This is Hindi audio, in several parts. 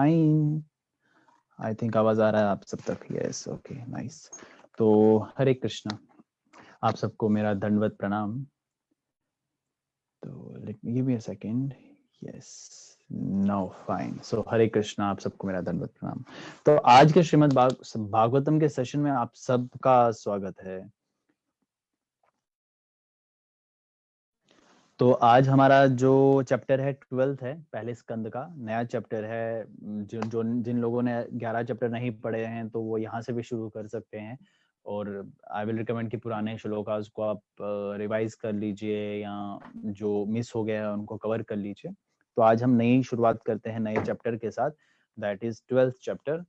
फाइन। आई थिंक आवाज आ रहा है आप सब तक। Yes, okay, nice. तो हरे कृष्णा, आप सबको मेरा दंडवत प्रणाम। तो let me give me a second. Yes, now fine. So Hare Krishna, आप सबको मेरा दंडवत प्रणाम। तो आज के श्रीमद् भागवतम के सेशन में आप सबका स्वागत है। तो आज हमारा जो चैप्टर है 12th है, पहले स्कंद का नया चैप्टर है। जिन लोगों ने 11 चैप्टर नहीं पढ़े हैं तो वो यहाँ से भी शुरू कर सकते हैं। और आई विल रिकमेंड कि पुराने श्लोकास को आप रिवाइज कर लीजिए या जो मिस हो गया है उनको कवर कर लीजिए। तो आज हम नई शुरुआत करते हैं नए चैप्टर के साथ, दैट इज 12th चैप्टर,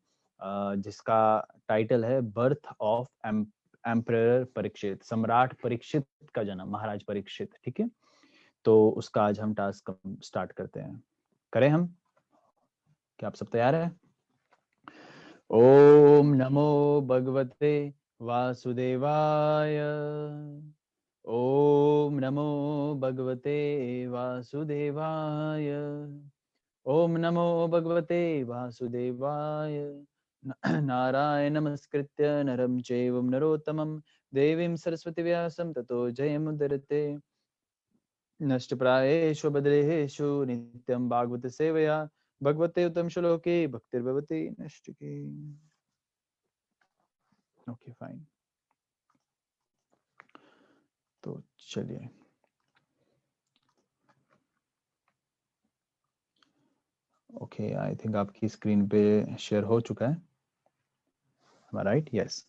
जिसका टाइटल है बर्थ ऑफ एम्परर परीक्षित, सम्राट परीक्षित का जन्म, महाराज परीक्षित। ठीक है, तो उसका आज हम टास्क स्टार्ट करते हैं। करें हम? क्या आप सब तैयार हैं? ओम नमो भगवते वासुदेवाय। ओम नमो भगवते वासुदेवाय। ओम नमो भगवते वासुदेवाय। नारायण नमस्कृत्य नरं चैव नरोत्तमं देवीं सरस्वती व्यासं ततो जयमुदीरये। नष्टप्रायेषु बद्रेषु नित्यं भागवत सेवया भगवते उत्तम श्लोके भक्तिर्भवति नष्टके। Okay fine. तो चलिए, ओके, आई थिंक आपकी स्क्रीन पे शेयर हो चुका है, राइट? यस।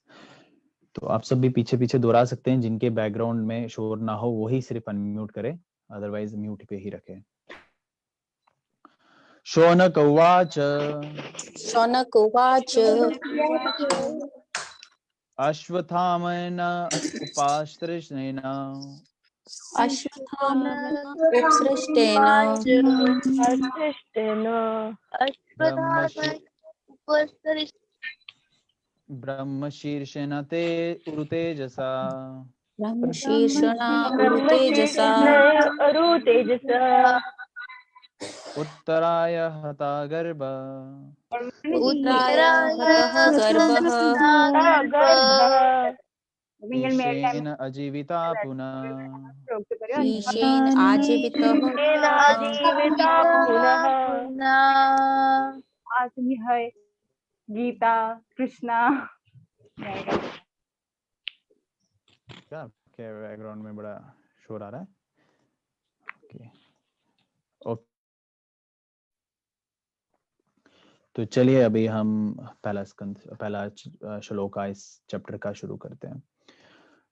तो आप सब भी पीछे पीछे दोहरा सकते हैं, जिनके बैकग्राउंड में शोर ना हो वही सिर्फ अनम्यूट करें, अदरवाइज म्यूट पे ही रखें। शौनक उवाच। शौनक उवाच। अश्वत्थामेन उपाश्रितेन अश्वत्थामेन उपसृष्टेन ब्रह्मशीर्षेण ते उरुतेजसा ब्रह्मशीर्षणा उरुतेजसा उत्तराय हता गर्भ उत्तराय हतः गर्भः ईशेन अजीविता पुनः। ईशेन आजीवितः आसमी है गीता कृष्णा। क्या क्या बैकग्राउंड में बड़ा शोर आ रहा है? ओके ओके, तो चलिए अभी हम पहला श्लोका इस चैप्टर का शुरू करते हैं।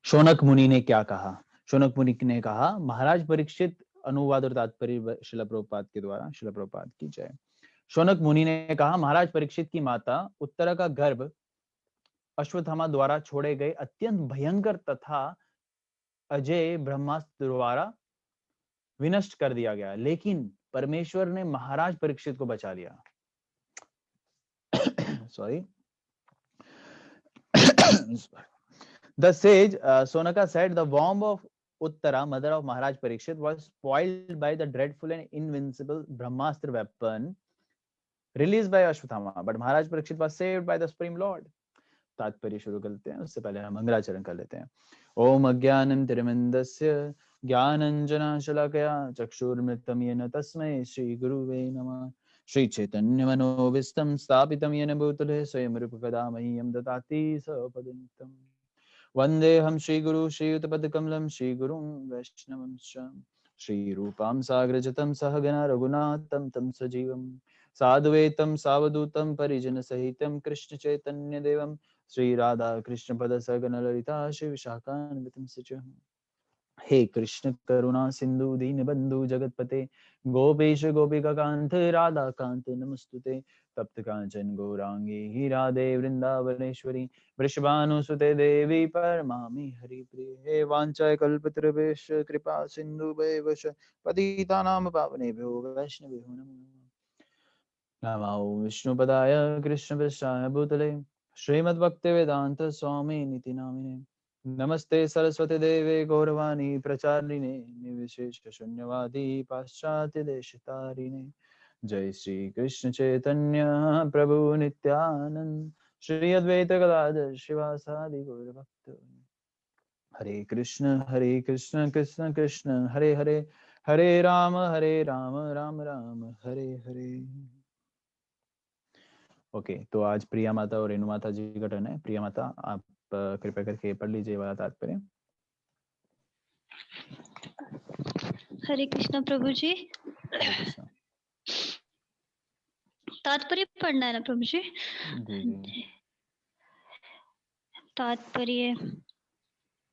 शौनक मुनि ने क्या कहा? शौनक मुनि ने कहा, महाराज परीक्षित, अनुवाद और तात्पर्य शिला प्रभुपाद के द्वारा, शिला प्रभुपाद की जय। शौनक मुनि ने कहा, महाराज परीक्षित की माता उत्तरा का गर्भ अश्वत्थामा द्वारा छोड़े गए अत्यंत भयंकर तथा अजय ब्रह्मास्त्र द्वारा विनष्ट कर दिया गया, लेकिन परमेश्वर ने महाराज परीक्षित को बचा लिया। Sorry. The sage Sonaka said the womb of Uttara, mother of Maharaj Parikshit, was spoiled by the dreadful and invincible Brahmastra weapon released by Ashwatthama, but Maharaj Parikshit was saved by the Supreme Lord. तात्पर्य शुरू करते हैं, उससे पहले हम मंगलाचरण कर लेते हैं। ओम अज्ञानं तिमिरमिन्दस्य ज्ञानञ्जनशलाकया चक्षुर्मृतं येन तस्मै श्री गुरुवे नमः। श्री चैतन्य मनोविष्टं स्थापितं येन भूतले स्वयं रूपकदा मह्यं ददाति स्वपदनित्यम्। वन्देऽहं श्रीगुरु श्रीयुतपदकमलं श्रीगुरुं वैष्णवंश्च श्रीरूपां साग्रजतं सहगणा रघुनाथं तं सजीवं साद्वैतं सावधूतं परिजनसहितं कृष्ण चैतन्य देवं श्री राधा कृष्ण पद सगन ललिता श्री विशाखान्वितं सच। हे कृष्ण करुणा सिंधु दीन बंधु जगतपते गोपेश गोपिका कांत राधा कांत नमस्तुते। तप्त कांचन गौरांगी राधे वृंदावनेश्वरी वृषभानुसुते देवी परमामि हरि प्रिय। हे वांछा कल्पतरुभ्यश्च कृपा सिंधु वैवश पतितानां पावनेभ्यो वैष्णवेभ्यो नमो नमः। विष्णुपदाय कृष्णपृष्ठाय भूतले श्रीमद्भक्तिवेदांत स्वामी निति नामिने नमस्ते सरस्वती देवे गौरवाणी प्रचारिणे निर्विशेष शून्यवादी पाश्चात्य देशतारिणे जय श्री कृष्ण चैतन्य प्रभु नित्यानंद, श्री अद्वैत गदाधर शिवासादि गौर भक्त। हरे कृष्ण कृष्ण कृष्ण हरे हरे, हरे राम राम राम हरे हरे। ओके, तो आज प्रिया माता और रेणु माता जी का टर्न है। प्रिया माता, आप कृपया करके पढ़ लीजिए वाला तात्पर्य। हरे कृष्ण प्रभु जी। हरे कृष्ण। तात्पर्य पढ़ना है ना प्रभु जी? जी जी। तात्पर्य,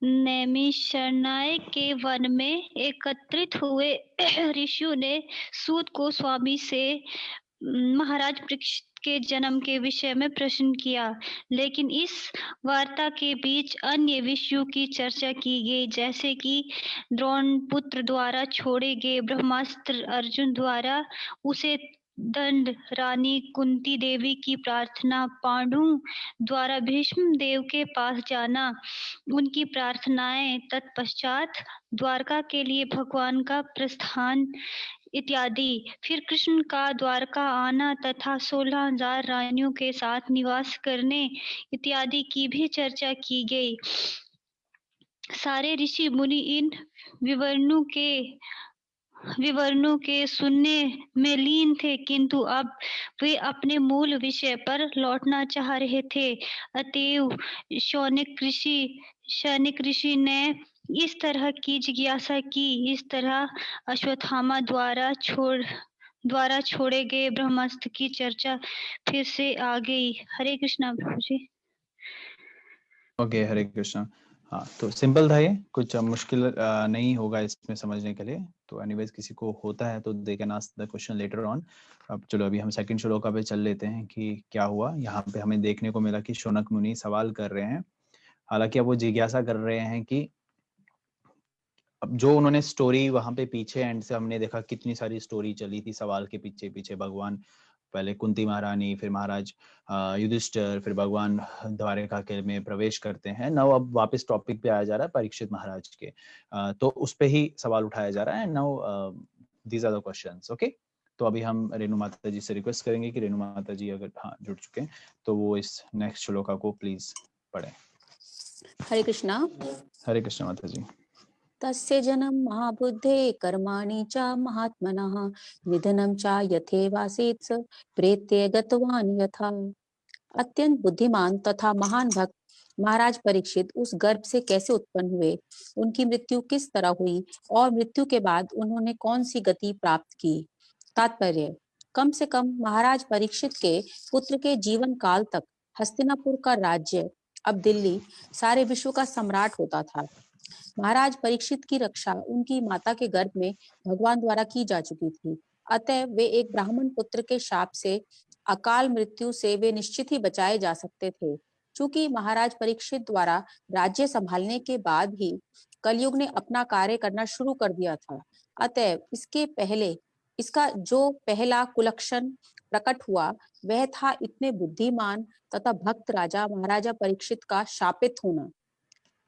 नैमिषारण्य के वन में एकत्रित हुए ऋषियों ने सूत को स्वामी से महाराज परीक्षित के जन्म के विषय में प्रश्न किया, लेकिन इस वार्ता के बीच अन्य विषयों की चर्चा की गई, जैसे कि द्रोण पुत्र द्वारा छोड़े गए ब्रह्मास्त्र, अर्जुन द्वारा उसे दंड, रानी कुंती देवी की प्रार्थना, पांडु द्वारा भीष्म देव के पास जाना, उनकी प्रार्थनाएं, तत्पश्चात द्वारका के लिए भगवान का प्रस्थान इत्यादि। फिर कृष्ण का द्वारका आना तथा 16,000 रानियों के साथ निवास करने इत्यादि की भी चर्चा की गई। सारे ऋषि मुनि इन विवरणों के सुनने में लीन थे, किंतु अब वे अपने मूल विषय पर लौटना चाह रहे थे। अतएव शौनक ऋषि ने इस तरह की जिज्ञासा की। इस तरह अश्वत्थामा द्वारा छोड़े गए ब्रह्मास्त्र की चर्चा फिर से आ गई। हरे कृष्णा प्रभु जी। ओके, हरे कृष्ण। हाँ, तो सिंपल था ये, कुछ मुश्किल नहीं होगा इसमें समझने के लिए। तो एनीवेज किसी को होता है तो दे can ask the question later on. अब चलो, अभी हम सेकंड श्लोका पे चल लेते हैं कि क्या हुआ। यहाँ पे हमें देखने को मिला कि शौनक मुनि सवाल कर रहे हैं। हालांकि अब वो जिज्ञासा कर रहे हैं कि अब जो उन्होंने स्टोरी वहां पे पीछे एंड से हमने देखा कितनी सारी स्टोरी चली थी सवाल के पीछे पीछे। भगवान पहले कुंती महारानी, फिर महाराज युधिष्ठिर, फिर भगवान द्वारिका के में प्रवेश करते हैं। नाउ अब वापस टॉपिक पे आया जा रहा है परीक्षित महाराज के, तो उस पे ही सवाल उठाया जा रहा है। Now these are the questions. Okay, तो अभी हम रेणु माता जी से रिक्वेस्ट करेंगे कि रेणु माता जी अगर जुड़ चुके हैं तो वो इस नेक्स्ट श्लोका को प्लीज पढ़ें। हरे कृष्णा। हरे कृष्ण माता जी। तस्य जन्म महाबुद्धे कर्माणि च महात्मनः निधनं च यथेवासीत् स प्रेत्य गतवान् यथा। अत्यंत बुद्धिमान तथा महान भक्त महाराज परीक्षित उस गर्भ से कैसे उत्पन्न हुए, उनकी मृत्यु किस तरह हुई और मृत्यु के बाद उन्होंने कौन सी गति प्राप्त की। तात्पर्य, कम से कम महाराज परीक्षित के पुत्र के जीवन काल तक हस्तिनापुर का राज्य, अब दिल्ली, सारे विश्व का सम्राट होता था। महाराज परीक्षित की रक्षा उनकी माता के गर्भ में भगवान द्वारा की जा चुकी थी। अतः वे एक ब्राह्मण पुत्र के शाप से, अकाल मृत्यु से वे निश्चित ही बचाए जा सकते थे। चूंकि महाराज परीक्षित द्वारा राज्य संभालने के बाद ही कलयुग ने अपना कार्य करना शुरू कर दिया था, अतः इसके पहले इसका जो पहला कुलक्षण प्रकट हुआ वह था इतने बुद्धिमान तथा भक्त राजा महाराजा परीक्षित का शापित होना।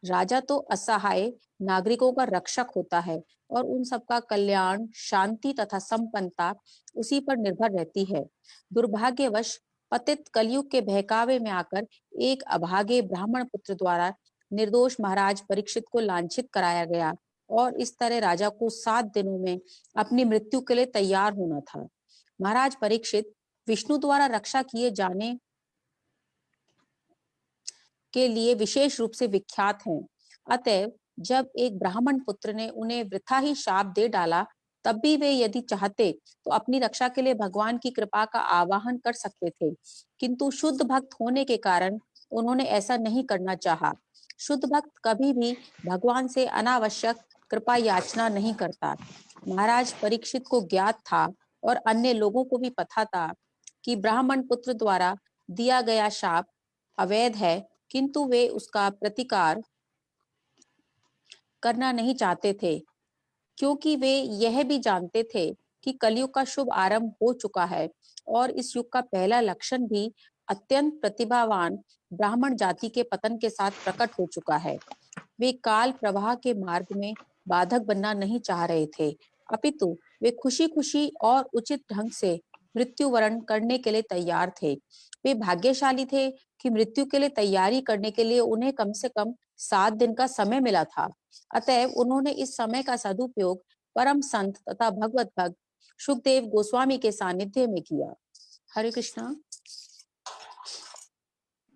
राजा तो असहाय नागरिकों का रक्षक होता है और उन सबका कल्याण, शांति तथा संपन्नता उसी पर निर्भर रहती है। दुर्भाग्यवश पतित कलयुग के बहकावे में आकर एक अभागे ब्राह्मण पुत्र द्वारा निर्दोष महाराज परीक्षित को लांछित कराया गया और इस तरह राजा को 7 दिनों में अपनी मृत्यु के लिए तैयार होना था। महाराज परीक्षित विष्णु द्वारा रक्षा किए जाने के लिए विशेष रूप से विख्यात हैं। अतएव जब एक ब्राह्मण पुत्र ने उन्हें वृथा ही शाप दे डाला, तब भी वे यदि चाहते तो अपनी रक्षा के लिए भगवान की कृपा का आवाहन कर सकते थे, किंतु शुद्ध भक्त होने के कारण उन्होंने ऐसा नहीं करना चाहा। शुद्ध भक्त कभी भी भगवान से अनावश्यक कृपा याचना नहीं करता। महाराज परीक्षित को ज्ञात था और अन्य लोगों को भी पता था कि ब्राह्मण पुत्र द्वारा दिया गया शाप अवैध है, किंतु वे उसका प्रतिकार करना नहीं चाहते थे, क्योंकि वे यह भी जानते थे कि कलयुग का शुभ आरंभ हो चुका है और इस युग का पहला लक्षण भी अत्यंत प्रतिभावान ब्राह्मण जाति के पतन के साथ प्रकट हो चुका है। वे काल प्रवाह के मार्ग में बाधक बनना नहीं चाह रहे थे, अपितु वे खुशी खुशी और उचित ढंग से मृत्यु वरण करने के लिए तैयार थे। वे भाग्यशाली थे कि मृत्यु के लिए तैयारी करने के लिए उन्हें कम से कम 7 दिन का समय मिला था। अतएव उन्होंने इस समय का सदुपयोग परम संत तथा भगवत भक्त सुखदेव गोस्वामी के सानिध्य में किया। हरे कृष्णा।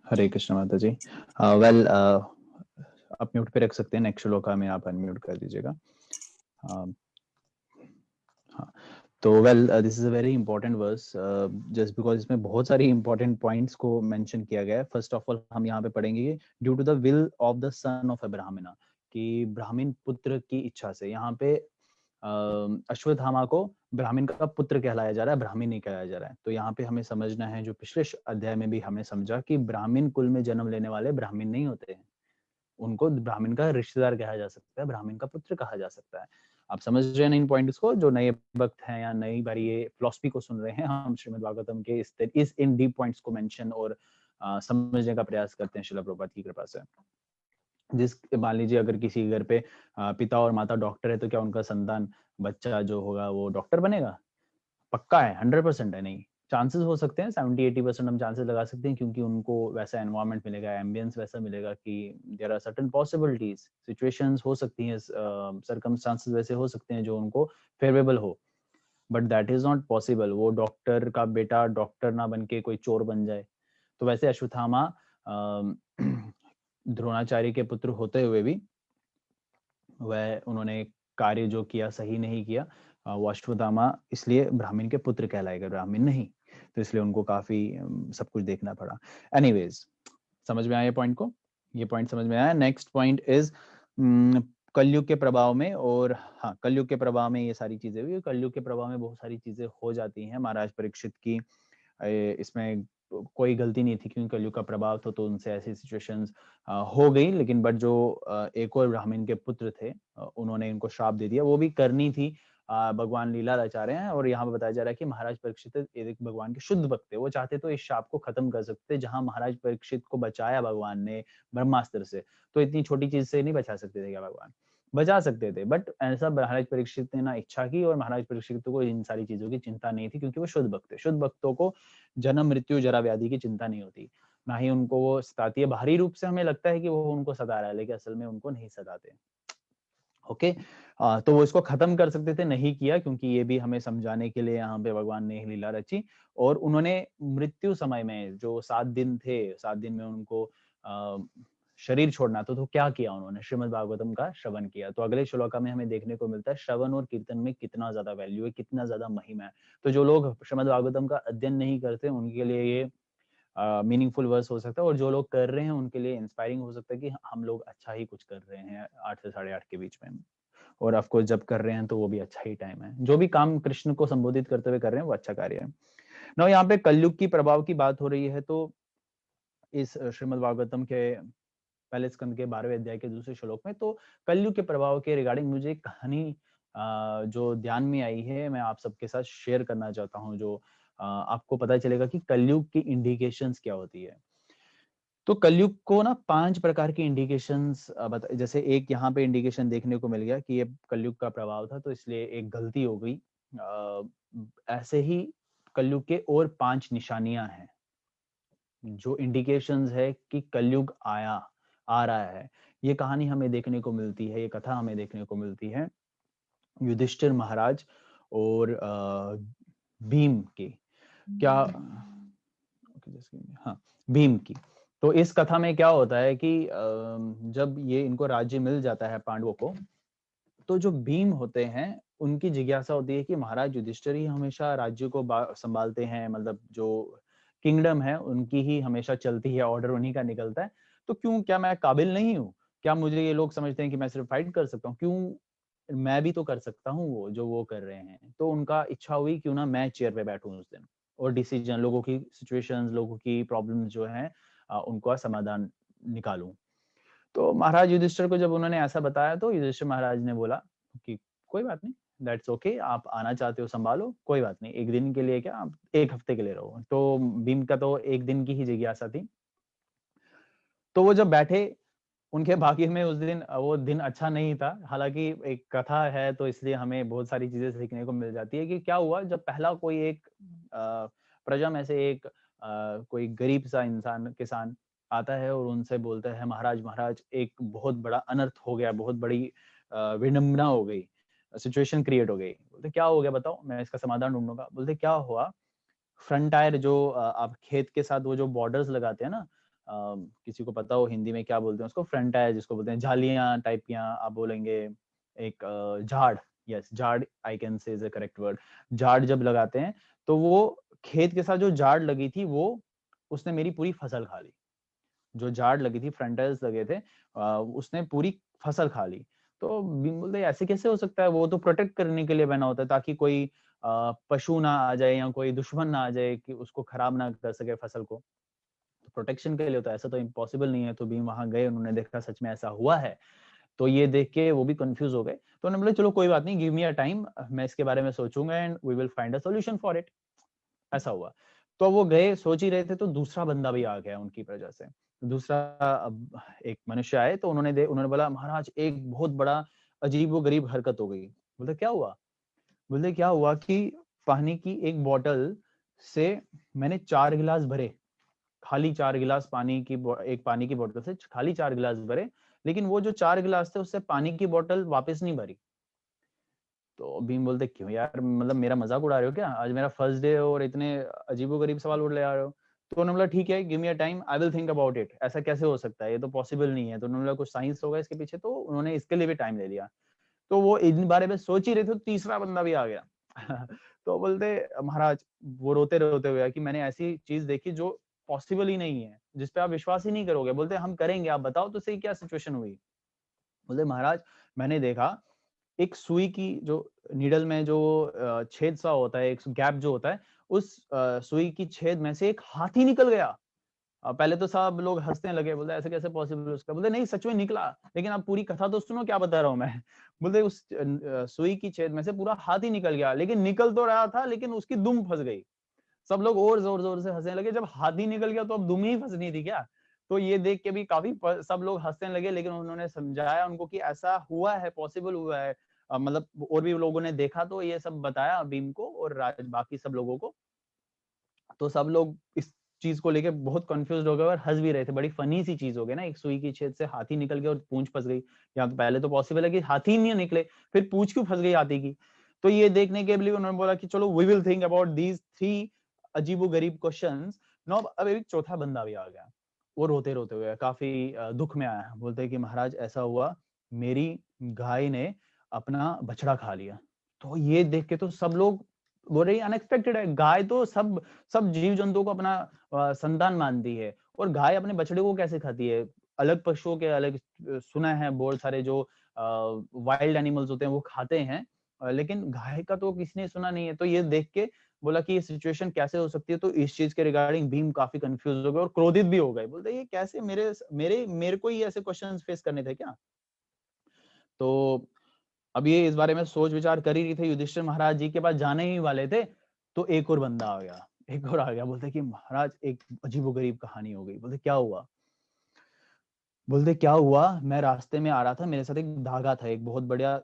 हरे कृष्ण माता जी। वेल आप म्यूट पे रख सकते हैं, नेक्स्ट श्लोका में आप अनम्यूट कर दीजिएगा। हाँ, तो well this is a very important verse just because इसमें बहुत सारी इंपॉर्टेंट पॉइंट्स को मेंशन किया गया है। फर्स्ट ऑफ ऑल हम यहाँ पे पढ़ेंगे due to the will of the son of a Brahmana, कि ब्राह्मण पुत्र की इच्छा से। यहाँ पे अश्वत्थामा को ब्राह्मण का पुत्र कहलाया जा रहा है, ब्राह्मण नहीं कहलाया जा रहा है। तो यहाँ पे हमें समझना है, जो पिछले अध्याय में भी हमने समझा कि ब्राह्मण कुल में जन्म लेने वाले ब्राह्मण नहीं होते हैं, उनको ब्राह्मण का रिश्तेदार कहा जा सकता है, ब्राह्मण का पुत्र कहा जा सकता है। आप समझ रहे हैं इन पॉइंट्स को? जो नए भक्त हैं या नई बार ये फिलॉसफी को सुन रहे हैं, हम श्रीमद् भागवतम के इस इन डीप पॉइंट्स को मेंशन और समझने का प्रयास करते हैं श्रील प्रभुपाद की कृपा से। जिस मान लीजिए अगर किसी घर पे पिता और माता डॉक्टर है, तो क्या उनका संतान बच्चा जो होगा वो डॉक्टर बनेगा? पक्का है? 100% है? नहीं, चांसेस हो सकते हैं, 70-80% हम चांसेस लगा सकते हैं, क्योंकि उनको वैसा एनवायरनमेंट मिलेगा, एम्बियंस वैसा मिलेगा कि there are certain possibilities, situations हो सकती हैं, सर्कमस्टांसेस वैसे हो सकते हैं जो उनको फेवरेबल हो, but that is not possible. वो डॉक्टर का बेटा डॉक्टर ना बन के कोई चोर बन जाए। तो वैसे अश्वत्थामा द्रोणाचार्य के पुत्र होते हुए भी वह उन्होंने कार्य जो किया सही नहीं किया। वो अश्वत्थामा इसलिए ब्राह्मण के पुत्र कहलाएगा, ब्राह्मण नहीं। तो इसलिए उनको काफी सब कुछ देखना पड़ा। एनीवेज, समझ में आया पॉइंट को? ये पॉइंट समझ में आया। नेक्स्ट पॉइंट इज कलयुग के प्रभाव में, और हाँ, कलयुग के प्रभाव में ये सारी चीजें हुई। कलयुग के प्रभाव में बहुत सारी चीजें हो जाती हैं। महाराज परीक्षित की इसमें कोई गलती नहीं थी, क्योंकि कलयुग का प्रभाव था, तो उनसे ऐसी सिचुएशंस हो गई। लेकिन बट जो एक और ब्राह्मण के पुत्र थे, उन्होंने इनको श्राप दे दिया। वो भी करनी थी, भगवान लीला रचा रहे हैं। और यहाँ पे बताया जा रहा है कि महाराज परीक्षित एक भगवान के शुद्ध भक्त थे। वो चाहते तो इस शाप को खत्म कर सकते, जहां महाराज परीक्षित को बचाया भगवान ने ब्रह्मास्त्र से, तो इतनी छोटी चीज से नहीं बचा सकते थे क्या भगवान? बचा सकते थे, बट ऐसा महाराज परीक्षित ने ना इच्छा की, और महाराज परीक्षित को इन सारी चीजों की चिंता नहीं थी, क्योंकि वो शुद्ध भक्त थे। शुद्ध भक्तों को जन्म मृत्यु जरा व्याधि की चिंता नहीं होती, ना ही उनको वो सताती है। बाहरी रूप से हमें लगता है कि वो उनको सता रहा है, लेकिन असल में उनको नहीं सताते। ओके, तो वो इसको खत्म कर सकते थे, नहीं किया, क्योंकि ये भी हमें समझाने के लिए यहाँ पे भगवान ने लीला रची। और उन्होंने मृत्यु समय में जो 7 दिन थे, 7 दिन में उनको शरीर छोड़ना था, तो क्या किया उन्होंने? श्रीमद् भागवतम का श्रवण किया। तो अगले श्लोका में हमें देखने को मिलता है श्रवण और कीर्तन में कितना ज्यादा वैल्यू है, कितना ज्यादा महिमा है। तो जो लोग श्रीमद् भागवतम का अध्ययन नहीं करते, उनके लिए ये मीनिंगफुल वर्स हो सकता है, और जो लोग कर रहे हैं उनके लिए इंस्पायरिंग हो सकता है कि हम लोग अच्छा ही कुछ कर रहे हैं 8 से 8:30 के बीच में। और ऑफ कोर्स जब कर रहे हैं तो वो भी अच्छा ही टाइम है। जो भी काम कृष्ण को संबोधित करते हुए कर रहे हैं वो अच्छा कार्य है। नाउ यहाँ पे कलयुग की प्रभाव की बात हो रही है, तो इस श्रीमद् भागवतम के पहले स्कंद के 12वें अध्याय के दूसरे श्लोक में, तो कलयुग के प्रभाव के रिगार्डिंग मुझे एक कहानी जो ध्यान में आई है, मैं आप सबके साथ शेयर करना चाहता हूँ, जो आपको पता चलेगा कि कलयुग की इंडिकेशंस क्या होती है। तो कलयुग को ना 5 प्रकार की इंडिकेशंस जैसे एक यहाँ पे इंडिकेशन देखने को मिल गया कि ये कलयुग का प्रभाव था, तो इसलिए एक गलती हो गई। ऐसे ही कलयुग के और 5 निशानियां हैं जो इंडिकेशंस है कि कलयुग आ रहा है। ये कहानी हमें देखने को मिलती है, ये कथा हमें देखने को मिलती है युधिष्ठिर महाराज और भीम की। क्या हाँ, भीम की। तो इस कथा में क्या होता है कि जब ये इनको राज्य मिल जाता है पांडवों को, तो जो भीम होते हैं उनकी जिज्ञासा होती है कि महाराज युधिष्ठिर ही हमेशा राज्य को संभालते हैं, मतलब जो किंगडम है उनकी ही हमेशा चलती है, ऑर्डर उन्हीं का निकलता है, तो क्यों, क्या मैं काबिल नहीं हूँ? क्या मुझे ये लोग समझते हैं कि मैं सिर्फ फाइट कर सकता हूँ? क्यों मैं भी तो कर सकता हूँ वो जो वो कर रहे हैं। तो उनका इच्छा हुई क्यों ना मैं चेयर पे बैठूं उस दिन, और डिसीजन, लोगों की सिचुएशंस, लोगों की प्रॉब्लम्स जो हैं उनका समाधान निकालूं। तो महाराज युधिष्ठिर को जब उन्होंने ऐसा बताया, तो युधिष्ठिर महाराज ने बोला कि कोई बात नहीं, दैट्स ओके, आप आना चाहते हो संभालो, कोई बात नहीं, एक दिन के लिए क्या, आप 1 हफ्ते के लिए रहो। तो भीम का तो 1 दिन की ही जिज्ञासा थी। तो वो जब बैठे उनके भाग्य में उस दिन वो दिन अच्छा नहीं था। हालांकि एक कथा है तो इसलिए हमें बहुत सारी चीजें सीखने को मिल जाती है कि क्या हुआ जब पहला कोई एक प्रजा में से एक कोई गरीब सा इंसान किसान आता है और उनसे बोलता है महाराज महाराज एक बहुत बड़ा अनर्थ हो गया, बहुत बड़ी विडंबना हो गई, सिचुएशन क्रिएट हो गई। बोलते क्या हो गया बताओ, मैं इसका समाधान ढूंढूंगा। बोलते क्या हुआ, फ्रंट टायर जो आप खेत के साथ वो जो बॉर्डर्स लगाते हैं ना, किसी को पता हो हिंदी में क्या बोलते हैं उसको, फ्रंट टायर जिसको बोलते हैं, जालियां टाइप की आप बोलेंगे, एक झाड़, यस झाड़ I can say is a correct word. झाड़ जब लगाते हैं तो वो खेत के साथ जो झाड़ लगी थी वो उसने मेरी पूरी फसल खा ली। जो झाड़ लगी थी, फ्रंट टायर्स लगे थे, उसने पूरी फसल खा ली। तो बोलते ऐसे कैसे हो सकता है, वो तो प्रोटेक्ट करने के लिए बना होता है ताकि कोई पशु ना आ जाए या कोई दुश्मन ना आ जाए कि उसको खराब ना कर सके फसल को, तो प्रोटेक्शन के लिए होता है, ऐसा तो इम्पॉसिबल नहीं है। तो भीम वहां गए, उन्होंने देखा सच में ऐसा हुआ है। तो ये देख के वो भी कंफ्यूज हो गए। तो उन्होंने बोला चलो कोई बात नहीं, गिव मी अ टाइम, मैं इसके बारे में सोचूंगा and we will find a solution for it. ऐसा हुआ। तो वो गए, सोच ही रहे थे तो दूसरा बंदा भी आ गया उनकी प्रजा से। दूसरा एक मनुष्य आए तो उन्होंने बोला महाराज एक बहुत बड़ा अजीबोगरीब हरकत हो गई। बोलते क्या हुआ? बोलते क्या हुआ कि पानी की एक बोतल से मैंने 4 गिलास भरे, खाली 4 गिलास पानी की एक पानी की बोतल से खाली 4 गिलास भरे, लेकिन वो जो 4 गिलास थे उससे पानी की बोतल वापस नहीं भरी। तो भीम बोलते क्यों यार, मतलब मेरा मजाक उड़ा रहे हो क्या? आज मेरा फर्स्ट डे और इतने अजीबोगरीब सवाल उड़ ले आ रहे हो। तो उन्होंने बोला ठीक है, give me a time, I will think about it. ऐसा कैसे हो सकता है, ये तो पॉसिबल नहीं है। तो उन्होंने बोला कुछ साइंस होगा इसके पीछे, तो उन्होंने इसके लिए भी टाइम ले लिया। तो वो इन बारे में सोच ही रहे थे, तीसरा बंदा भी आ गया। तो बोलते महाराज, वो रोते रोते हुए कि मैंने ऐसी चीज देखी जो पॉसिबल ही नहीं है, जिसपे आप विश्वास ही नहीं करोगे। बोलते हम करेंगे, आप बताओ तो सही क्या सिचुएशन हुई। बोलते महाराज मैंने देखा एक सुई की जो नीडल में जो छेद सा होता है, एक गैप जो होता है, उस सुई की छेद में से एक हाथी निकल गया। पहले तो सब लोग हंसने लगे, बोलते ऐसे कैसे पॉसिबल उसका। बोलते नहीं सच में निकला, लेकिन आप पूरी कथा तो सुनो क्या बता रहा हूँ मैं। बोलते उस सुई की छेद में से पूरा हाथी निकल गया, लेकिन निकल तो रहा था लेकिन उसकी दुम फंस गई। सब लोग और जोर जोर से हंसने लगे, जब हाथी निकल गया तो अब दुम ही फंसनी थी क्या? तो ये देख के भी काफी सब लोग हंसने लगे, लेकिन उन्होंने समझाया उनको कि ऐसा हुआ है, पॉसिबल हुआ है। मतलब और भी लोगों ने देखा, तो ये सब बताया भीम को और बाकी सब लोगों को। तो सब लोग इस चीज को लेके बहुत कंफ्यूज हो गए और हंस भी रहे थे। बड़ी फनी सी चीज हो गई ना, एक सुई की छेद से हाथी निकल गया और पूंछ फंस गई। यहाँ तो पहले तो पॉसिबल है कि हाथी नहीं निकले, फिर पूंछ क्यों फंस गई हाथी की? तो ये देखने के लिए उन्होंने बोला कि चलो we will think about these 3 अजीबो गरीब क्वेश्चंस। नो, अब एक चौथा बंदा भी आ गया। वो रोते रोते हुए काफी दुख में आया। बोलते हैं कि महाराज ऐसा हुआ, मेरी गाय ने अपना बछड़ा खा लिया। तो ये देख के तो सब लोग बोल रहे अनएक्सपेक्टेड है। गाय तो सब सब जीव जंतुओं को अपना संतान मानती है, और गाय अपने बछड़े को कैसे खाती है? अलग पशुओं के अलग सुना है, बहुत सारे जो वाइल्ड एनिमल्स होते हैं वो खाते हैं, लेकिन गाय का तो किसी ने सुना नहीं है। तो ये देख के बोला कि ये सिचुएशन कैसे हो सकती है। तो इस चीज के रिगार्डिंग भीम काफी कंफ्यूज हो गए और क्रोधित भी हो गए। बोलते ये कैसे, मेरे मेरे मेरे को ही ऐसे क्वेश्चंस फेस करने थे क्या? तो अब ये इस बारे में सोच विचार कर ही रहे थे, युधिष्ठिर महाराज जी के पास जाने ही वाले थे, तो एक और बंदा आ गया। एक और आ गया, बोलते कि महाराज एक अजीबोगरीब कहानी हो गई। बोलते क्या हुआ? बोलते क्या हुआ, मैं रास्ते में आ रहा था, मेरे साथ एक धागा था, एक बहुत बढ़िया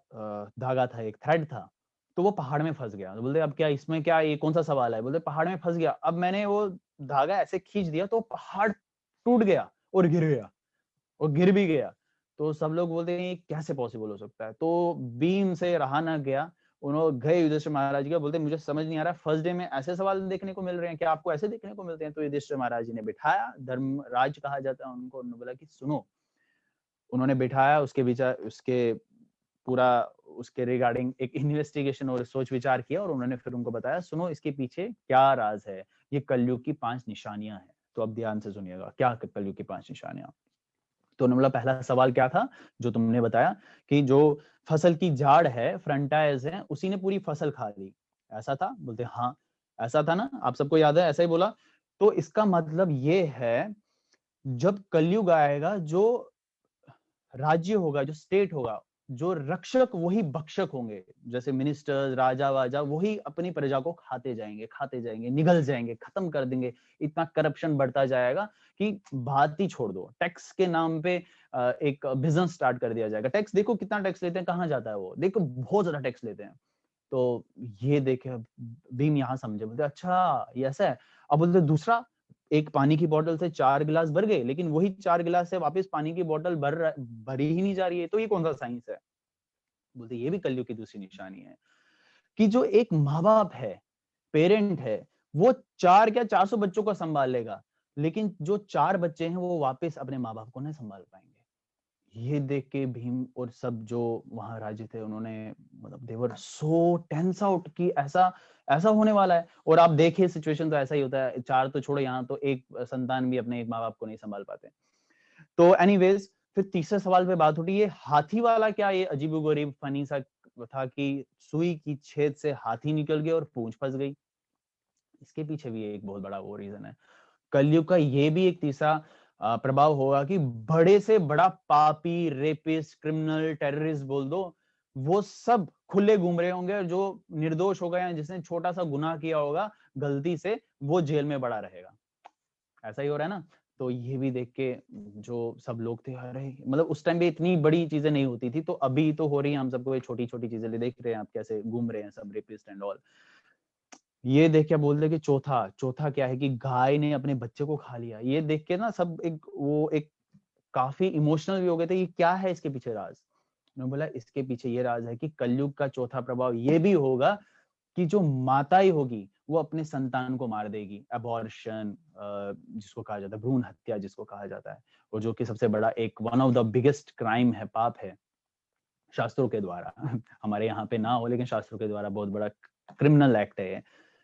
धागा था, एक थ्रेड था। तो वो पहाड़ में फंस गया। तो बोलते अब क्या इसमें, क्या ये कौन सा सवाल है? बोलते पहाड़ में फंस गया। अब मैंने वो धागा ऐसे खींच दिया तो पहाड़ टूट गया और गिर गया, और गिर भी गया। तो सब लोग बोलते हैं ये कैसे पॉसिबल हो सकता है? तो भीम से रहा ना गया, उन्होंने गए युधिष्ठिर महाराज जी का, बोलते मुझे समझ नहीं आ रहा, फर्स्ट डे में ऐसे सवाल देखने को मिल रहे हैं, क्या आपको ऐसे देखने को मिलते हैं? तो युधिष्ठिर महाराज जी ने बिठाया, धर्मराज कहा जाता है उनको, उन्होंने बोला कि सुनो। उन्होंने बिठाया, उसके विचार, उसके पूरा उसके रिगार्डिंग एक इन्वेस्टिगेशन और सोच विचार किया, और उन्होंने फिर उनको बताया सुनो इसके पीछे क्या राज है, ये कलयुग की 5 निशानियां हैं। तो अब ध्यान से सुनिएगा, क्या कलयुग की 5 निशानियां। तो उन्होंने बोला पहला सवाल क्या था, जो तुमने बताया कि जो फसल की झाड़ है, फ्रंटाइज है, उसी ने पूरी फसल खा ली, ऐसा था? बोलते हाँ ऐसा था ना, आप सबको याद है, ऐसा ही बोला। तो इसका मतलब ये है, जब कलयुग आएगा, जो राज्य होगा, जो स्टेट होगा, जो रक्षक वही भक्षक होंगे, जैसे मिनिस्टर्स, राजा वाजा वही अपनी प्रजा को खाते जाएंगे, निगल जाएंगे, खत्म कर देंगे। इतना करप्शन बढ़ता जाएगा कि बात ही छोड़ दो, टैक्स के नाम पे एक बिजनेस स्टार्ट कर दिया जाएगा। टैक्स देखो कितना टैक्स लेते हैं, कहाँ जाता है वो, देखो बहुत ज्यादा टैक्स लेते हैं। तो ये देखे भीम यहाँ समझे, बोलते अच्छा ये ऐसा है। अब बोलते दूसरा, एक पानी की बोतल से 4 गिलास भर गए, लेकिन वही 4 गिलास से वापस पानी की बोतल भरी ही नहीं जा रही है, तो ये कौन सा साइंस है? बोलते ये भी कलयुग की दूसरी निशानी है कि जो एक माँ बाप है, पेरेंट है, वो 4 क्या 400 बच्चों को संभाल लेगा, लेकिन जो 4 बच्चे हैं वो वापस अपने माँ बाप को नहीं संभाल पाएंगे। ये देख के भीम और सब जो वहां राजे थे, उन्होंने मतलब देवर सो टेंस आउट कि ऐसा ऐसा होने वाला है। और आप देखिए सिचुएशन तो ऐसा ही होता है, 4 तो छोड़ो, यहाँ तो एक संतान भी अपने एक माँ बाप को नहीं संभाल पाते। तो एनीवेज, फिर तीसरे सवाल पे बात उठी, ये हाथी वाला क्या ये अजीबोगरीब फनी सा था कि सुई की छेद से हाथी निकल गया और पूंछ फंस गई। इसके पीछे भी एक बहुत बड़ा वो रीजन है। कलयुग का ये भी एक तीसरा प्रभाव होगा कि बड़े से बड़ा पापी, रेपिस्ट, क्रिमिनल, टेररिस्ट बोल दो, वो सब खुले घूम रहे होंगे, और जो निर्दोष होगा या जिसने छोटा सा गुनाह किया होगा गलती से, वो जेल में बड़ा रहेगा। ऐसा ही हो रहा है ना। तो ये भी देख के जो सब लोग थे, अरे मतलब उस टाइम पे इतनी बड़ी चीजें नहीं होती थी, तो अभी तो हो रही है, हम सबको ये छोटी छोटी चीजें ले देख रहे हैं, आप कैसे घूम रहे हैं सब रेपिस्ट एंड ऑल। ये देख के बोल दे कि चौथा चौथा क्या है कि गाय ने अपने बच्चे को खा लिया। ये देख के ना सब एक काफी इमोशनल भी हो गए थे, ये क्या है इसके पीछे राज। उन्होंने बोला इसके पीछे ये राज है कि कलयुग का चौथा प्रभाव ये भी होगा कि जो माताएं होगी वो अपने संतान को मार देगी। अबॉर्शन जिसको कहा जाता है, भ्रूण हत्या जिसको कहा जाता है, और जो कि सबसे बड़ा एक one of the biggest crime है, पाप है शास्त्रों के द्वारा। हमारे यहाँ पे ना हो, लेकिन शास्त्रों के द्वारा बहुत बड़ा क्रिमिनल एक्ट है।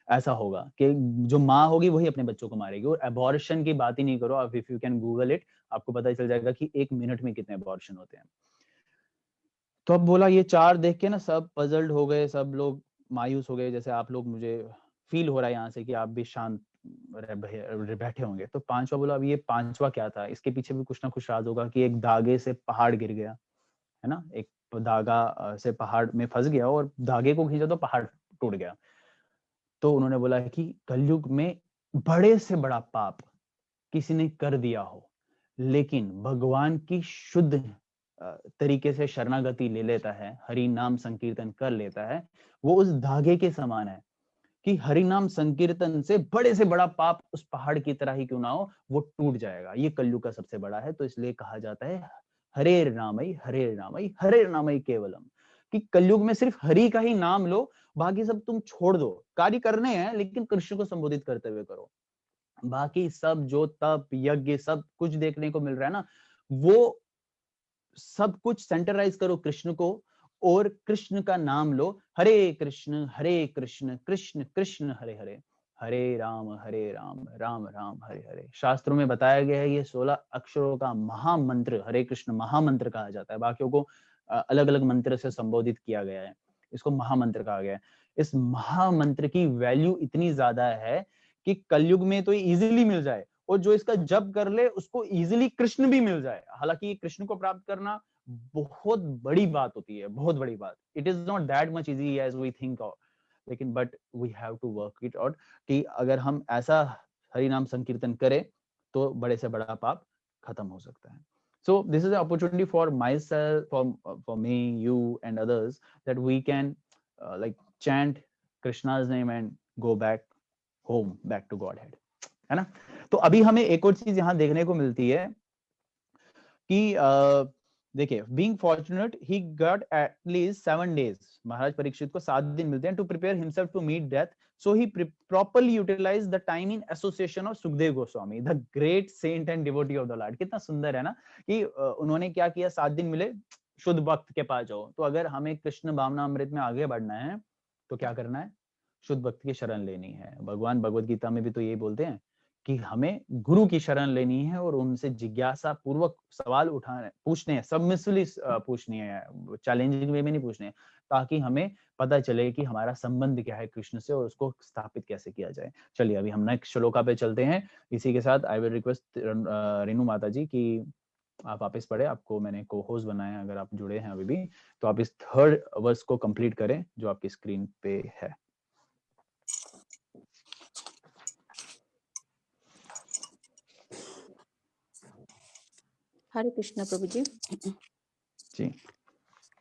ऐसा होगा कि जो माँ होगी वही अपने बच्चों को मारेगी। और अबॉर्शन की बात ही नहीं करो, अब if you can Google it, आपको पता चल जाएगा कि 1 मिनट में कितने अबॉर्शन होते हैं। तो अब बोला ये 4 देख के ना सब पजल्ड हो गए, सब लोग मायूस हो गए, जैसे आप लोग, मुझे फील हो रहा है यहाँ से कि आप भी शांत बैठे होंगे। तो 5वां बोला, अब ये 5वां क्या था, इसके पीछे भी कुछ ना कुछ राज होगा कि एक धागे से पहाड़ गिर गया, है ना, एक धागा से पहाड़ में फंस गया और धागे को खींचा तो पहाड़ टूट गया। तो उन्होंने बोला है कि कलयुग में बड़े से बड़ा पाप किसी ने कर दिया हो, लेकिन भगवान की शुद्ध तरीके से शरणागति ले लेता है, हरि नाम संकीर्तन कर लेता है, वो उस धागे के समान है कि हरि नाम संकीर्तन से बड़े से बड़ा पाप उस पहाड़ की तरह ही क्यों ना हो, वो टूट जाएगा। ये कलयुग का सबसे बड़ा है। तो इसलिए कहा जाता है हरे नामई हरे नामई केवलम, कि कलयुग में सिर्फ हरि का ही नाम लो, बाकी सब तुम छोड़ दो। कार्य करने हैं लेकिन कृष्ण को संबोधित करते हुए करो। बाकी सब जो तप यज्ञ सब कुछ देखने को मिल रहा है ना, वो सब कुछ सेंटराइज करो कृष्ण को, और कृष्ण का नाम लो। हरे कृष्ण कृष्ण कृष्ण हरे हरे, हरे राम राम राम हरे हरे। शास्त्रों में बताया गया है ये 16 अक्षरों का महामंत्र हरे कृष्ण महामंत्र कहा जाता है। बाकियों को अलग अलग मंत्र से संबोधित किया गया है, इसको महामंत्र कहा गया है। इस महामंत्र की वैल्यू इतनी ज्यादा है कि कलयुग में तो ये इजीली मिल जाए, और जो इसका जप कर ले उसको इजीली कृष्ण भी मिल जाए। हालांकि कृष्ण को प्राप्त करना बहुत बड़ी बात होती है, बहुत बड़ी बात। It is not that much easy as we think of, लेकिन but we have to work it out कि अगर हम ऐसा हरि नाम संकीर्तन करें तो बड़े से बड़ा पाप खत्म हो सकता है। So this is an opportunity for myself, for me, you and others, that we can like chant Krishna's name and go back home, back to Godhead, है ना। तो अभी हमें एक और चीज यहाँ देखने को मिलती है कि देखिए, being fortunate he got at least 7 days, Maharaj Parikshit को 7 दिन मिलते हैं to prepare himself to meet death. So he properly utilise the time in association of Sukhdev Goswami, the great saint and devotee of the lord. कितना सुंदर है ना कि उन्होंने क्या किया, 7 दिन मिले, शुद्ध भक्त के पास जाओ। तो अगर हमें कृष्ण भावना अमृत में आगे बढ़ना है तो क्या करना है, शुद्ध भक्त की शरण लेनी है। भगवान भगवत गीता में भी तो यही बोलते हैं कि हमें गुरु की शरण लेनी है और उनसे जिज्ञासा पूर्वक सवाल पूछने हैं, सबमिसिवली पूछनी है, चैलेंजिंग वे में नहीं पूछने हैं, ताकि हमें पता चले कि हमारा संबंध क्या है कृष्ण से और उसको स्थापित कैसे किया जाए। चलिए अभी हम नेक्स्ट श्लोका पे चलते हैं। इसी के साथ आई विल रिक्वेस्ट रेणु माता जी की आप वापस पढ़े, आपको मैंने को होस्ट बनाया, अगर आप जुड़े हैं अभी भी तो आप इस थर्ड वर्स को कंप्लीट करें जो आपकी स्क्रीन पे है। हरे कृष्णा प्रभु जी। जी।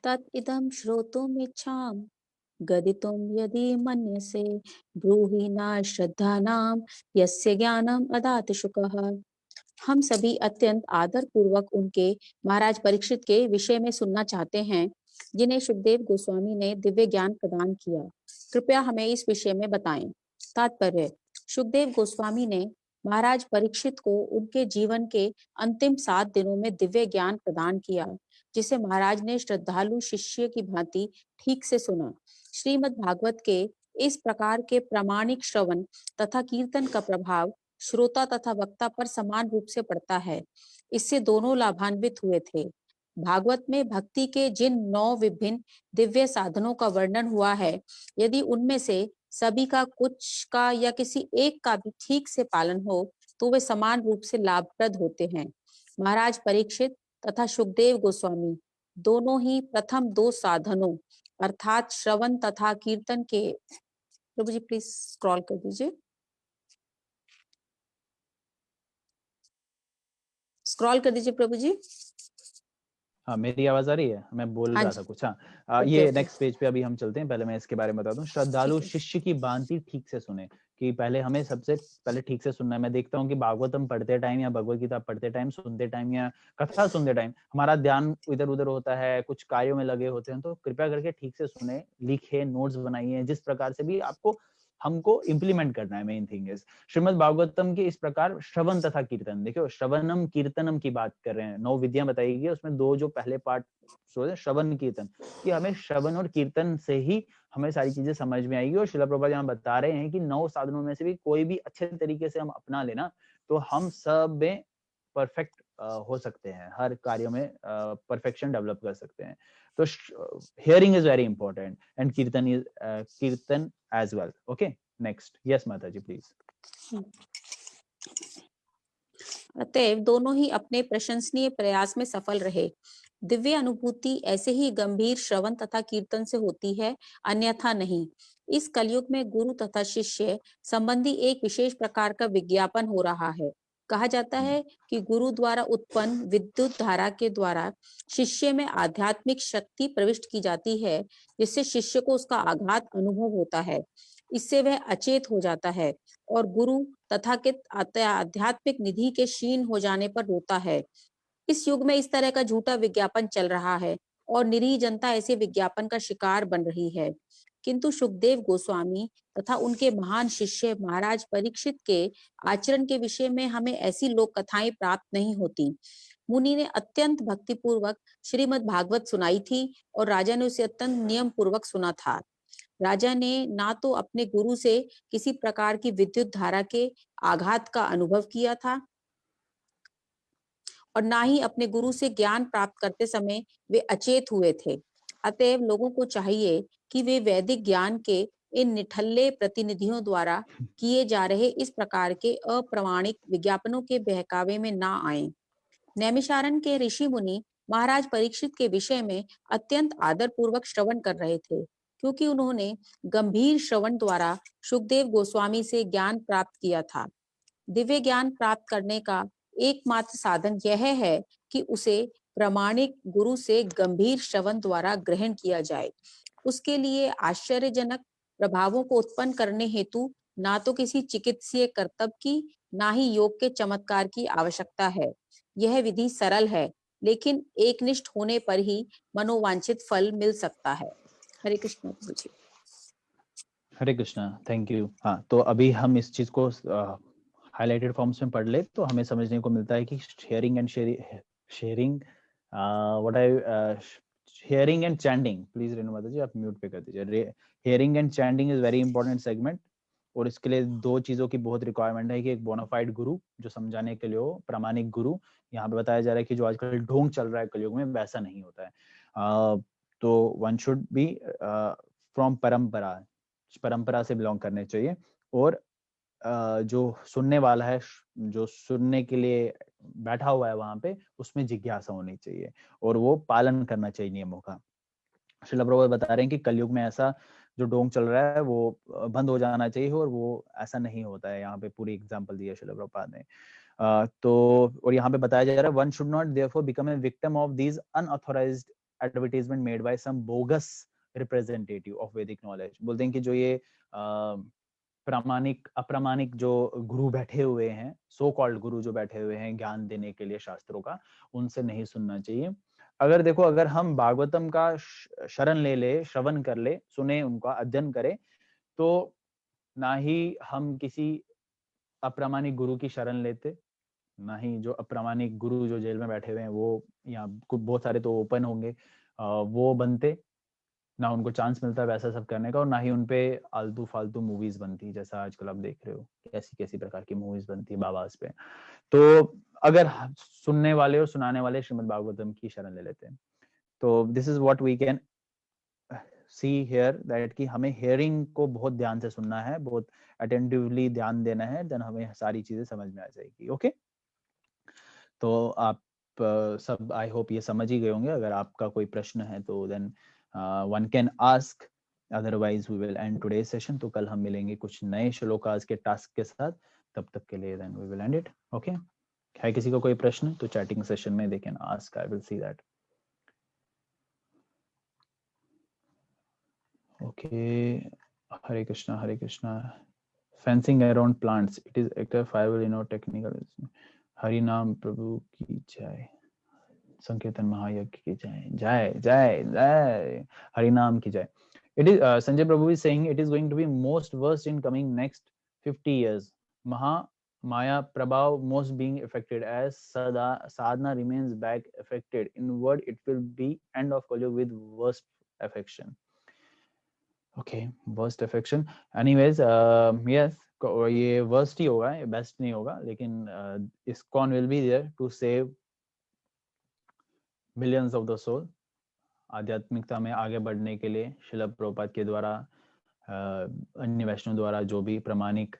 तत् इदं श्रोतुमिच्छाम गदितुं यदि मन्यसे ब्रूहि न श्रद्धानां यस्य ज्ञानम अदात शुकः। हम सभी अत्यंत आदर पूर्वक उनके महाराज परीक्षित के विषय में सुनना चाहते हैं जिन्हें सुखदेव गोस्वामी ने दिव्य ज्ञान प्रदान किया। कृपया हमें इस विषय में बताएं। तात्पर्य: सुखदेव गोस्वामी ने महाराज परीक्षित को उनके जीवन के अंतिम 7 दिनों में दिव्य ज्ञान प्रदान किया, जिसे महाराज ने श्रद्धालु शिष्य की भांति ठीक से सुना। श्रीमद् भागवत के इस प्रकार के प्रामाणिक श्रवण तथा कीर्तन का प्रभाव श्रोता तथा वक्ता पर समान रूप से पड़ता है। इससे दोनों लाभान्वित हुए थे। भागवत में भक्ति के जिन 9 विभिन्न दिव्य साधनों का वर्णन हुआ है, यदि उनमें से सभी का कुछ का या किसी एक का भी ठीक से पालन हो तो वे समान रूप से लाभप्रद होते हैं। महाराज परीक्षित तथा सुखदेव गोस्वामी दोनों ही प्रथम 2 साधनों अर्थात श्रवण तथा कीर्तन के, प्रभु जी प्लीज स्क्रॉल कर दीजिए, स्क्रॉल कर दीजिए प्रभु जी। हाँ, मेरी आवाज आ रही है? मैं बोल हाँ रहा जी। था कुछ। हाँ, ओके, ये ओके। नेक्स्ट पेज पे अभी हम चलते हैं, पहले मैं इसके बारे में बता दूं। श्रद्धालु ठीक है। शिष्य की भांति ठीक से सुने, कि पहले हमें सबसे पहले ठीक से सुनना है। मैं देखता हूँ कि भागवतम पढ़ते टाइम या भगवत गीता पढ़ते टाइम, सुनते टाइम या कथा सुनते टाइम हमारा ध्यान इधर उधर होता है, कुछ कार्यों में लगे होते हैं, तो कृपया करके ठीक से सुने, लिखे, नोट्स बनाइए, जिस प्रकार से भी आपको हमको इम्प्लीमेंट करना है। Main thing is Shrimad Bhagavatam के इस प्रकार श्रवण तथा कीर्तन, देखो श्रवणम कीर्तनम की बात कर रहे हैं, 9 विद्या बताई गई, उसमें 2 जो पहले पार्ट श्रवण कीर्तन, कि हमें श्रवण और कीर्तन से ही हमें सारी चीजें समझ में आएगी। और श्रील प्रभुपाद यहाँ बता रहे हैं कि 9 साधनों में से भी कोई भी अच्छे तरीके से हम अपना लेना तो हम सब में परफेक्ट हो सकते हैं, हर कार्य में परफेक्शन डेवलप कर सकते हैं। तो hearing is very important and kirtan as well. Okay, next. Yes Mata ji please. अतएव दोनों ही अपने प्रशंसनीय प्रयास में सफल रहे। दिव्य अनुभूति ऐसे ही गंभीर श्रवण तथा कीर्तन से होती है, अन्यथा नहीं। इस कलयुग में गुरु तथा शिष्य संबंधी एक विशेष प्रकार का विज्ञापन हो रहा है। कहा जाता है कि गुरु द्वारा उत्पन्न विद्युत धारा के द्वारा शिष्य में आध्यात्मिक शक्ति प्रविष्ट की जाती है, जिससे शिष्य को उसका आघात अनुभव होता है। इससे वह अचेत हो जाता है और गुरु तथाकथित आध्यात्मिक निधि के क्षीण हो जाने पर रोता है। इस युग में इस तरह का झूठा विज्ञापन चल रहा है और निरीह जनता ऐसे विज्ञापन का शिकार बन रही है। किंतु सुखदेव गोस्वामी तथा उनके महान शिष्य महाराज परीक्षित के आचरण के विषय में हमें ऐसी लोक कथाएं प्राप्त नहीं होती। मुनि ने अत्यंत भक्तिपूर्वक श्रीमद् भागवत सुनाई थी और राजा ने उसे अत्यंत नियम पूर्वक सुना था। राजा ने ना तो अपने गुरु से किसी प्रकार की विद्युत धारा के आघात का अनुभव किया था और ना ही अपने गुरु से ज्ञान प्राप्त करते समय वे अचेत हुए थे। अतएव लोगों को चाहिए कि वे वैदिक ज्ञान के इन निठल्ले प्रतिनिधियों द्वारा किए जा रहे इस प्रकार के अप्रामाणिक विज्ञापनों के बहकावे में ना आएं। नैमिषारण्य के ऋषि मुनि महाराज परीक्षित के विषय में अत्यंत आदर पूर्वक श्रवण कर रहे थे, क्योंकि उन्होंने गंभीर श्रवण द्वारा सुखदेव गोस्वामी से ज्ञान प्राप्त किया था। दिव्य ज्ञान प्राप्त करने का एकमात्र साधन यह है कि उसे प्रामाणिक गुरु से गंभीर श्रवण द्वारा ग्रहण किया जाए। उसके लिए आश्चर्यजनक प्रभावों को उत्पन्न करने हेतु ना तो किसी चिकित्सीय कर्तव्य की, ना ही योग के चमत्कार की आवश्यकता है। यह विधि सरल है, लेकिन एकनिष्ठ होने पर ही मनोवांछित फल मिल सकता है। हरे कृष्ण प्रभु जी। हरे कृष्णा, थैंक यू। हाँ, तो अभी हम इस चीज को हाईलाइटेड फॉर्म्स में पढ़ ले तो हमें समझने को मिलता है कि sharing and sharing what I hearing and chanting, please Renu माता जी आप म्यूट पे कर दीजिए। Hearing and chanting is very important segment, और इसके लिए 2 चीजों की बहुत रिक्वायरमेंट है कि एक बोनाफाइड गुरु जो समझाने के लिए हो, प्रामाणिक गुरु। यहाँ पे बताया जा रहा है कि जो आजकल ढोंग चल रहा है कलयुग में, वैसा नहीं होता है। तो वन शुड बी फ्रॉम परंपरा से बिलोंग करने चाहिए। और जो सुनने वाला है, जो सुनने के लिए बैठा हुआ है वहां पे, उसमें जिज्ञासा होनी चाहिए और वो पालन करना चाहिए नियमों का। श्रील प्रभुपाद बता रहे हैं कि कलयुग में ऐसा जो ढोंग चल रहा है वो बंद हो जाना चाहिए, और वो ऐसा नहीं होता है। यहाँ पे पूरी एग्जाम्पल दी है श्रील प्रभुपाद ने। तो और यहाँ पे बताया जा रहा है, one should not therefore become a victim of these unauthorised advertisement made by some bogus representative of Vedic knowledge. बोलते हैं कि जो ये प्रामाणिक अप्रामाणिक जो गुरु बैठे हुए हैं, सो कॉल्ड गुरु जो बैठे हुए हैं ज्ञान देने के लिए शास्त्रों का, उनसे नहीं सुनना चाहिए। अगर देखो, अगर हम भागवतम का शरण ले, श्रवण कर ले, सुने, उनका अध्ययन करें, तो ना ही हम किसी अप्रामाणिक गुरु की शरण लेते, ना ही जो अप्रामाणिक गुरु जो जेल में बैठे हुए हैं वो, यहाँ बहुत सारे तो ओपन होंगे, वो बनते, ना उनको चांस मिलता वैसा सब करने का, और ना ही उनपे आलतू फालतू मूवीज बनती, जैसा आजकल आप देख रहे हो कैसी कैसी प्रकार की मूवीज बनती है बाबास पे। तो अगर सुनने वाले और सुनाने वाले श्रीमद् भागवतम की शरण ले लेते हैं, तो this is what we can see here, that कि हमें हियरिंग को बहुत ध्यान से सुनना है, बहुत अटेंटिवली ध्यान देना है, देन हमें सारी चीजें समझ में आ जाएगी। ओके, तो आप सब आई होप ये समझ ही गए होंगे। अगर आपका कोई प्रश्न है तो then one can ask, otherwise we will end today session. तो कल हम मिलेंगे कुछ नए श्लोकास के टास्क के साथ, तब तक के लिए then we will end it. Okay, है किसी को कोई प्रश्न तो चैटिंग सेशन में they can ask, I will see that. Okay, Hare Krishna Hare Krishna. Fencing around plants, it is actor five, technical. Hari नाम प्रभु की जय, संकीर्तन महायज्ञ की जय, जय जय जय, हरि नाम की जय। It is Sanjay Prabhu is saying it is going to be most worst in coming next 50 years. Maya Prabhav most being affected as sadhana remains back affected. In word, it will be end of Kali with worst affection. Okay, worst affection. Anyways, yes, ये worst ही होगा, ये best नहीं होगा, लेकिन ISKCON will be there to save millions of the soul. आध्यात्मिकता में आगे बढ़ने के लिए श्रील प्रभुपाद के द्वारा, अन्य वैष्णव द्वारा जो भी प्रामाणिक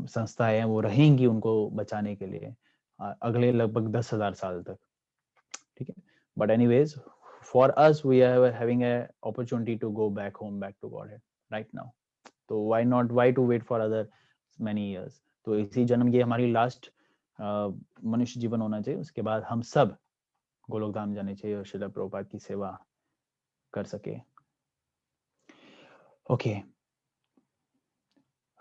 संस्थाएं हैं वो रहेंगी उनको बचाने के लिए अगले लगभग 10,000 साल तक। ठीक है, but anyways for us we are having a opportunity to go back home, back to God right now. तो why to wait for other many years. तो इसी जन्म ये हमारी लास्ट मनुष्य जीवन होना चाहिए, उसके बाद हम सब गोलोक धाम जाने चाहिए और श्रील प्रभुपाद की सेवा कर सके। Okay,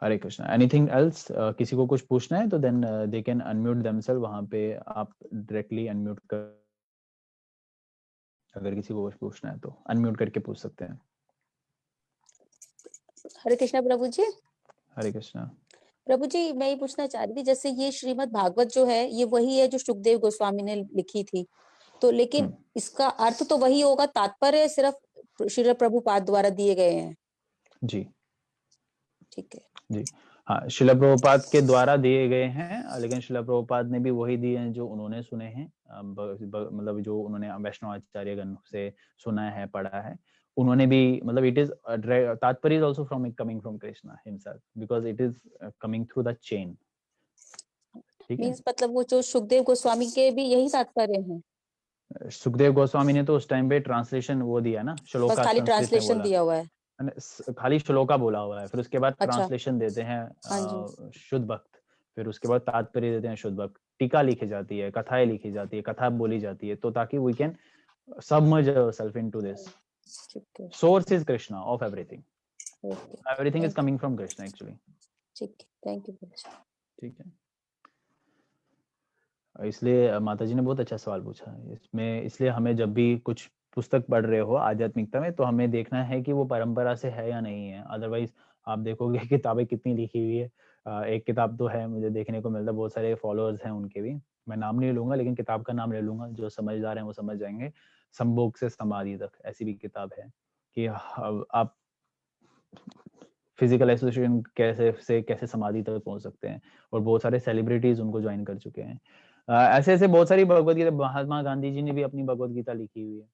Hare Krishna. Anything else, किसी को कुछ पूछना है तो then they can unmute themselves, वहां पे आप डायरेक्टली अनम्यूट कर, अगर किसी को कुछ पूछना है तो अनम्यूट करके पूछ सकते हैं। हरे कृष्णा प्रभु जी। हरे कृष्णा प्रभु जी, मैं ये पूछना चाह रही थी, जैसे ये श्रीमद् भागवत जो है ये वही है जो सुखदेव गोस्वामी ने लिखी थी, तो लेकिन इसका अर्थ तो वही होगा, तात्पर्य सिर्फ श्रील प्रभुपाद द्वारा दिए गए हैं। जी, ठीक है जी। हाँ, श्रील प्रभुपाद के द्वारा दिए गए हैं, लेकिन श्रील प्रभुपाद ने भी वही दिए हैं जो उन्होंने सुने हैं, मतलब जो उन्होंने वैष्णव आचार्य गण से सुना है, पढ़ा है, उन्होंने भी, मतलब इट इज तात्पर्य is also from coming from Krishna himself, because it is coming through the chain. ठीक है, मींस मतलब वो जो सुखदेव गोस्वामी के भी यही तात्पर्य है। सुखदेव गोस्वामी ने तो उस टाइम पे ट्रांसलेशन वो दिया ना, श्लोका, बस खाली ट्रांसलेशन दिया हुआ है, खाली श्लोका बोला हुआ है, फिर उसके बाद अच्छा। ट्रांसलेशन देते हैं शुद्ध भक्त, फिर उसके बाद तात्पर्य देते हैं शुद्ध भक्त, टीका लिखी जाती है, कथाएं लिखी जाती है, कथा बोली जाती है, तो ताकि we can submerge ourselves into this. Source is Krishna of everything, everything is coming from Krishna actually. ठीक है, थैंक यू। ठीक है, इसलिए माता जी ने बहुत अच्छा सवाल पूछा इसमें, इसलिए हमें जब भी कुछ पुस्तक पढ़ रहे हो आध्यात्मिकता में तो हमें देखना है कि वो परंपरा से है या नहीं है। अदरवाइज आप देखोगे किताबें कितनी लिखी हुई है, एक किताब तो है मुझे देखने को मिलता है, बहुत सारे फॉलोअर्स हैं उनके भी, मैं नाम नहीं लूंगा लेकिन किताब का नाम ले लूंगा, जो समझदार हैं वो समझ जाएंगे। संभोग से समाधि तक ऐसी भी किताब है कि आप फिजिकल एसोसिएशन कैसे समाधि तक पहुंच सकते हैं, और बहुत सारे सेलिब्रिटीज उनको ज्वाइन कर चुके हैं। ऐसे ऐसे बहुत सारी भगवत गीता, महात्मा गांधी जी ने भी अपनी भगवत गीता लिखी हुई है।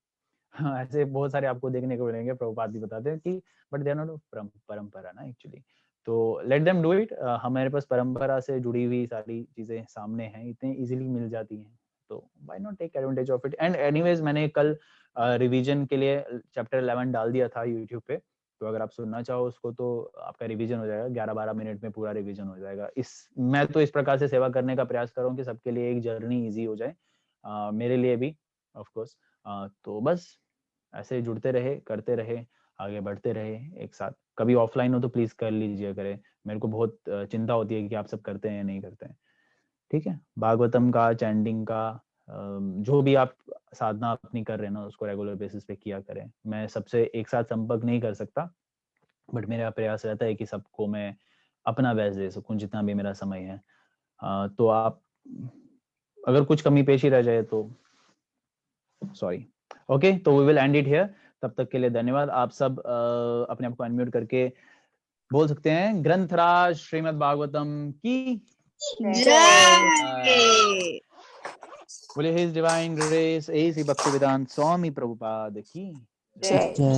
ऐसे बहुत सारे आपको देखने को मिलेंगे, प्रभुपाद भी बताते हैं कि बट दे आर नॉट परंपरा ना एक्चुअली। तो लेट देम डू इट। हमारे पास परंपरा से जुड़ी हुई सारी चीजें सामने हैं, इतने इजीली मिल जाती हैं, तो why not take advantage of it. And anyways मैंने कल रिवीजन के लिए चैप्टर 11 डाल दिया था यूट्यूब पे, तो अगर आप सुनना चाहो उसको तो आपका रिवीजन हो जाएगा, 11-12 मिनट में पूरा रिवीजन हो जाएगा। मैं तो इस प्रकार से सेवा करने का प्रयास कर रहा हूँ कि सबके लिए एक जर्नी इजी हो जाए, मेरे लिए भी ऑफ कोर्स। तो बस ऐसे जुड़ते रहे, करते रहे, आगे बढ़ते रहे एक साथ। कभी ऑफलाइन हो तो प्लीज कर लीजिए करें, मेरे को बहुत चिंता होती है कि आप सब करते हैं या नहीं करते हैं। ठीक है, भागवतम का, चैंटिंग का, जो भी आप साधना अपनी कर रहे हैं ना, उसको रेगुलर बेसिस पे किया करें। मैं सबसे एक साथ संपर्क नहीं कर सकता, बट मेरा प्रयास रहता है कि सबको मैं अपना बेस्ट दे सकूं जितना भी मेरा समय है। तो आप अगर कुछ कमी पेशी रह जाए तो सॉरी। ओके, तो we will end it here. तब तक के लिए धन्यवाद। आप सब अपने आप को अनम्यूट करके बोल सकते हैं, ग्रंथराज श्रीमद् भागवतम की जय। बोले his divine grace A C Bhaktivedanta Swami Prabhupada की जय। जय।